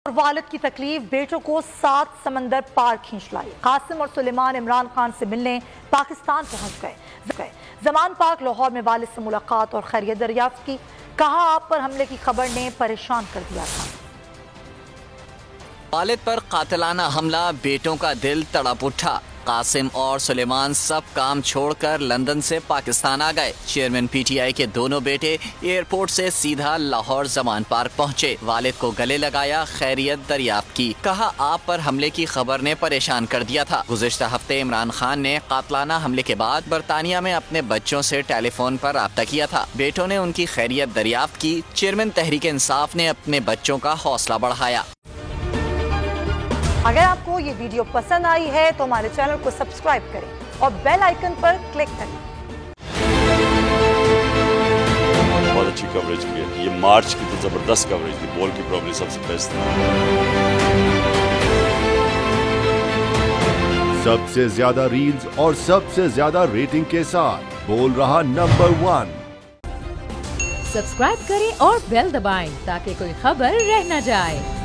और वालिद की तकलीफ बेटों को 7 समंदर पार खींच लाई। कासिम और सुलेमान इमरान खान से मिलने पाकिस्तान पहुंच गए। जमान पाक लाहौर में वालिद से मुलाकात और खैरियत दरियाफ्त की। कहा, आप पर हमले की खबर ने परेशान कर दिया था। वालिद पर कातिलाना हमला, बेटों का दिल तड़प उठा। कासिम और सुलेमान सब काम छोड़कर लंदन से पाकिस्तान आ गए। चेयरमैन पीटीआई के दोनों बेटे एयरपोर्ट से सीधा लाहौर जमान पार्क पहुंचे। वालिद को गले लगाया, खैरियत दरियाफ्त की। कहा, आप पर हमले की खबर ने परेशान कर दिया था। गुज़िश्ता हफ्ते इमरान खान ने कातिलाना हमले के बाद बरतानिया में अपने बच्चों से टेलीफोन पर राब्ता किया था। बेटों ने उनकी खैरियत दरियाफ्त की। चेयरमैन तहरीक इंसाफ ने अपने बच्चों का हौसला बढ़ाया। अगर आपको ये वीडियो पसंद आई है तो हमारे चैनल को सब्सक्राइब करें और बेल आइकन पर क्लिक करें। बहुत अच्छी कवरेज की है। ये मार्च की तो जबरदस्त कवरेज थी। बॉल की प्रॉब्लम सबसे बेस्ट थी। सबसे ज्यादा रील्स और सबसे ज्यादा रेटिंग के साथ बोल रहा नंबर 1। सब्सक्राइब करें और बेल दबाएं ताकि कोई खबर रह न जाए।